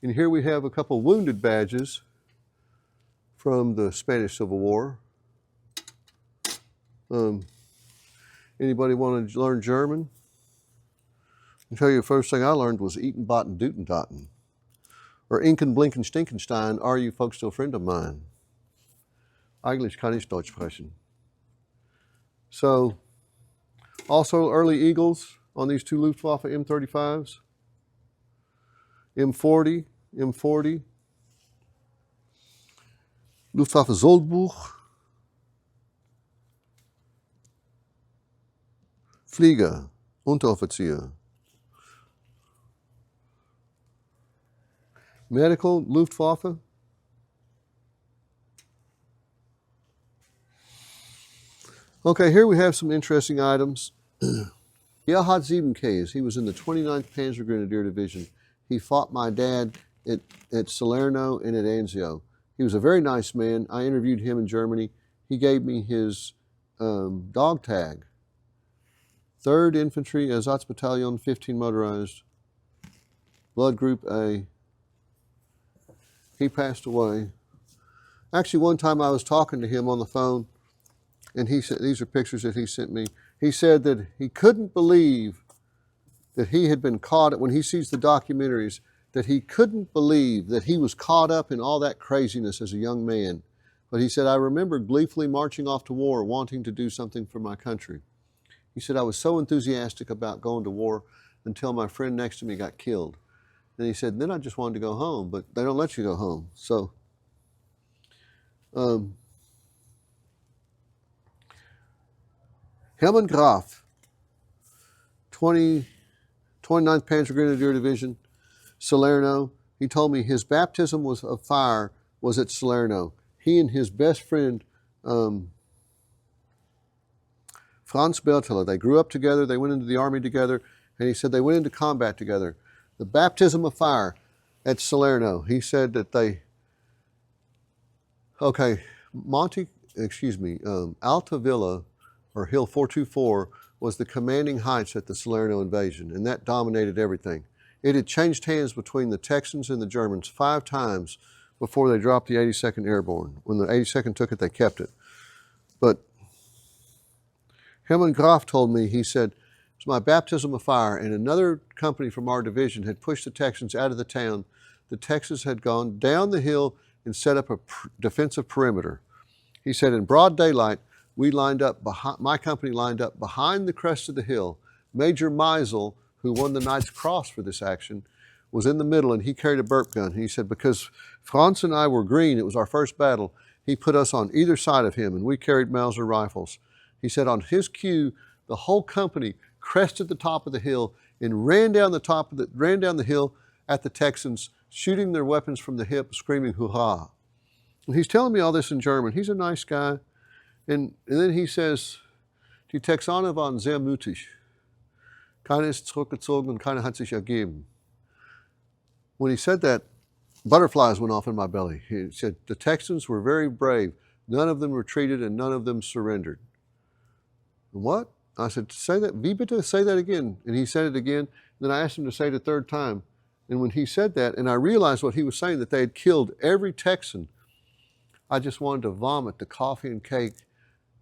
And here we have a couple wounded badges from the Spanish Civil War. Anybody want to learn German? I'll tell you the first thing I learned was Eaten, Botten, Duten, Dotten. Or Inken, Blinken, Stinkenstein, are you folks still a friend of mine? Eigentlich kann ich Deutsch sprechen. So, also early Eagles on these two Luftwaffe M35s. M40, Luftwaffe Soldbuch, Flieger, Unteroffizier. Medical, Luftwaffe. Okay, here we have some interesting items. Gerhard 7Ks, he was in the 29th Panzer Grenadier Division. He fought my dad at Salerno and at Anzio. He was a very nice man. I interviewed him in Germany. He gave me his dog tag. 3rd Infantry, Ersatz Battalion, 15 motorized, Blood Group A. He passed away. Actually, one time I was talking to him on the phone, and he said, these are pictures that he sent me. He said that he couldn't believe that he had been caught, when he sees the documentaries, that he couldn't believe that he was caught up in all that craziness as a young man. But he said, I remember gleefully marching off to war, wanting to do something for my country. He said, I was so enthusiastic about going to war until my friend next to me got killed. And he said, then I just wanted to go home, but they don't let you go home. So, Hermann Graf, 29th Panzer Grenadier Division, Salerno. He told me his baptism of fire was at Salerno. He and his best friend, Franz Bertele, they grew up together, they went into the army together, and he said they went into combat together. The baptism of fire at Salerno. He said that Alta Villa, or Hill 424, was the commanding heights at the Salerno invasion, and that dominated everything. It had changed hands between the Texans and the Germans 5 times before they dropped the 82nd Airborne. When the 82nd took it, they kept it. But Hermann Graf told me, he said, it was my baptism of fire, and another company from our division had pushed the Texans out of the town. The Texans had gone down the hill and set up a defensive perimeter. He said, in broad daylight, my company lined up behind the crest of the hill. Major Meisel, who won the Knight's Cross for this action, was in the middle, and he carried a burp gun. He said, because Franz and I were green, it was our first battle, he put us on either side of him, and we carried Mauser rifles. He said on his cue, the whole company crested the top of the hill and ran down the hill at the Texans, shooting their weapons from the hip, screaming hurrah. And he's telling me all this in German. He's a nice guy. And then he says, die Texaner waren sehr mutig. Keiner ist zurückgezogen und keiner hat sich ergeben. When he said that, butterflies went off in my belly. He said, the Texans were very brave. None of them retreated and none of them surrendered. What? I said, say that, wie bitte, say that again. And he said it again. Then I asked him to say it a 3rd time. And when he said that, and I realized what he was saying, that they had killed every Texan, I just wanted to vomit the coffee and cake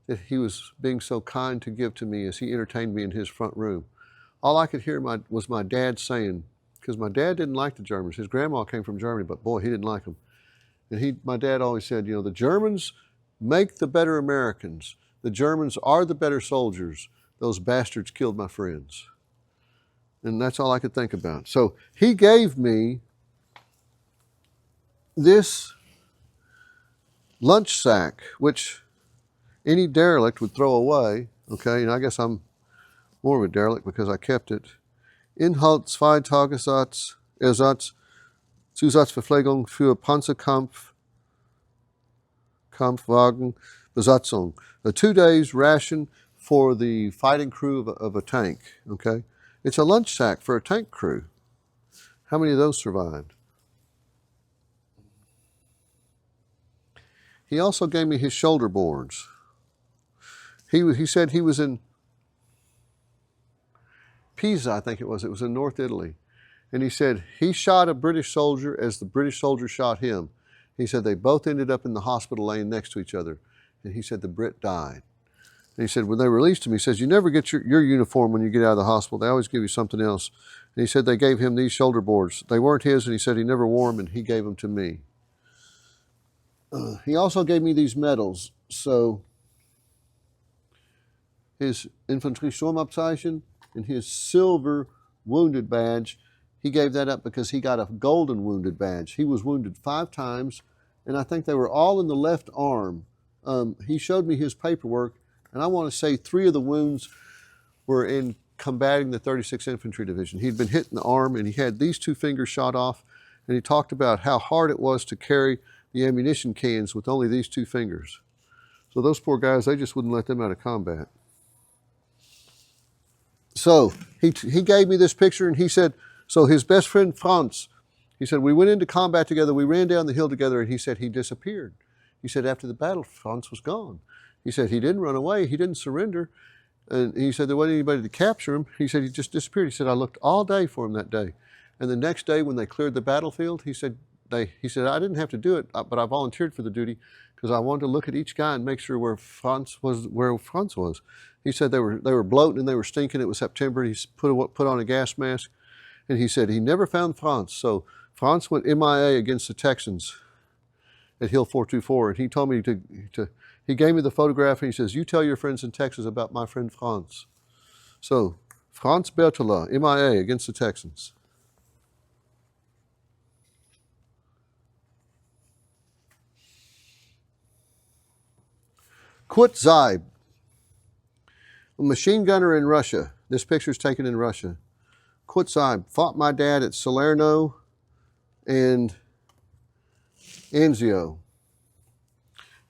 that he was being so kind to give to me as he entertained me in his front room. All I could hear was my dad saying, because my dad didn't like the Germans. His grandma came from Germany, but boy, he didn't like them. And my dad always said, you know, the Germans make the better Americans. The Germans are the better soldiers. Those bastards killed my friends. And that's all I could think about. So he gave me this lunch sack, which any derelict would throw away. Okay, and I guess I'm more of a derelict because I kept it. Inhalt 2 Tagesersatz, Zusatzverpflegung für Panzerkampfwagen, Besatzung. A 2 days ration for the fighting crew of a tank, okay? It's a lunch sack for a tank crew. How many of those survived? He also gave me his shoulder boards. He said he was in Pisa, I think it was in North Italy. And he said he shot a British soldier as the British soldier shot him. He said they both ended up in the hospital laying next to each other. And he said the Brit died. And he said when they released him, he says, you never get your uniform when you get out of the hospital. They always give you something else. And he said they gave him these shoulder boards. They weren't his, and he said he never wore them, and he gave them to me. He also gave me these medals. So his Infantry Sturmabzeichen and his silver wounded badge, he gave that up because he got a golden wounded badge. He was wounded 5 times, and I think they were all in the left arm. He showed me his paperwork, and I want to say 3 of the wounds were in combating the 36th Infantry Division. He'd been hit in the arm, and he had these 2 fingers shot off, and he talked about how hard it was to carry the ammunition cans with only these 2 fingers. So those poor guys, they just wouldn't let them out of combat. So he gave me this picture, and he said, so his best friend Franz, he said, we went into combat together, we ran down the hill together, and he said he disappeared. He said after the battle, Franz was gone. He said he didn't run away, he didn't surrender, and he said there wasn't anybody to capture him. He said he just disappeared. He said I looked all day for him that day. And the next day when they cleared the battlefield, he said I didn't have to do it, but I volunteered for the duty because I wanted to look at each guy and make sure where Franz was. He said they were bloating and they were stinking. It was September. He put on a gas mask, and he said he never found Franz. So Franz went MIA against the Texans at Hill 424, and he told me he gave me the photograph, and he says, you tell your friends in Texas about my friend Franz. So Franz Bertola, MIA against the Texans. Kurt Zeib, a machine gunner in Russia. This picture is taken in Russia. Kurt Zeib fought my dad at Salerno and Anzio.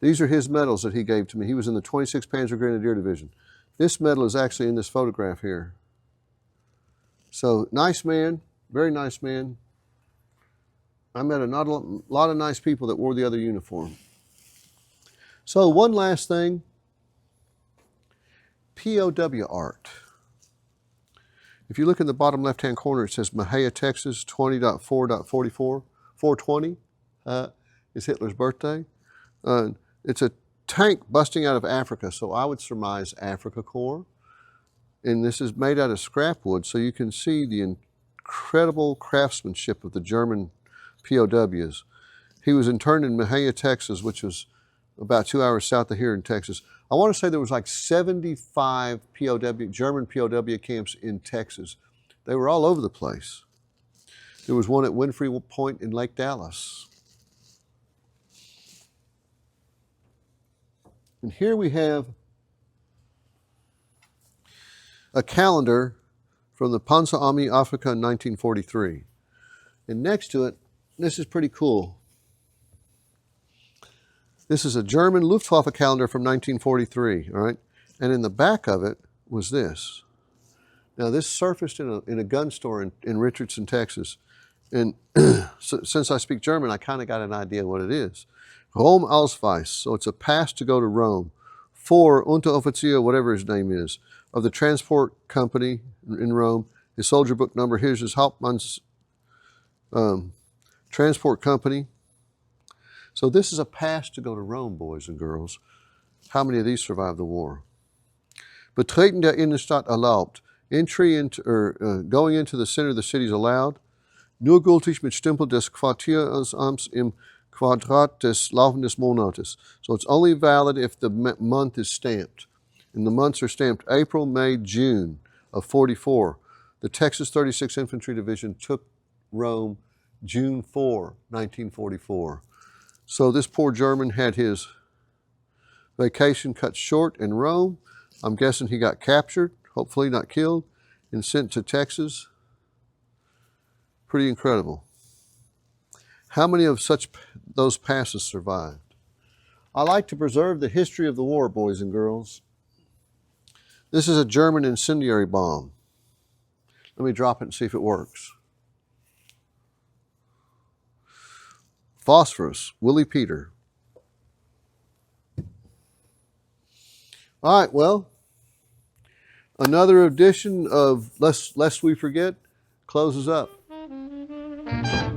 These are his medals that he gave to me. He was in the 26th Panzer Grenadier Division. This medal is actually in this photograph here. So, nice man, very nice man. I met a lot of nice people that wore the other uniform. So, one last thing. POW art. If you look in the bottom left-hand corner, it says Mahia, Texas, 20.4.44. 420 is Hitler's birthday. It's a tank busting out of Africa, so I would surmise Africa Corps. And this is made out of scrap wood, so you can see the incredible craftsmanship of the German POWs. He was interned in Mahia, Texas, which was about 2 hours south of here in Texas. I want to say there was like 75 German POW camps in Texas. They were all over the place. There was one at Winfrey Point in Lake Dallas. And here we have a calendar from the Panzerarmee Afrika in 1943. And next to it, this is pretty cool. This is a German Luftwaffe calendar from 1943, all right? And in the back of it was this. Now, this surfaced in a gun store in Richardson, Texas. And so, since I speak German, I kind of got an idea what it is. Rom Ausweis, so it's a pass to go to Rome. For Unteroffizier, whatever his name is, of the transport company in Rome. His soldier book number, here's his Hauptmann's transport company. So this is a pass to go to Rome, boys and girls. How many of these survived the war? Betreten der Innenstadt erlaubt. Entry into, going into the center of the city is allowed. Nur gültig mit Stempel des Quartieramts im Quadrat des laufenden Monates. So it's only valid if the month is stamped. And the months are stamped April, May, June of 44. The Texas 36th Infantry Division took Rome June 4, 1944. So this poor German had his vacation cut short in Rome. I'm guessing he got captured, hopefully not killed, and sent to Texas. Pretty incredible. How many of those passes survived? I like to preserve the history of the war, boys and girls. This is a German incendiary bomb. Let me drop it and see if it works. Phosphorus, Willie Peter. All right, well, another edition of Lest We Forget closes up. you.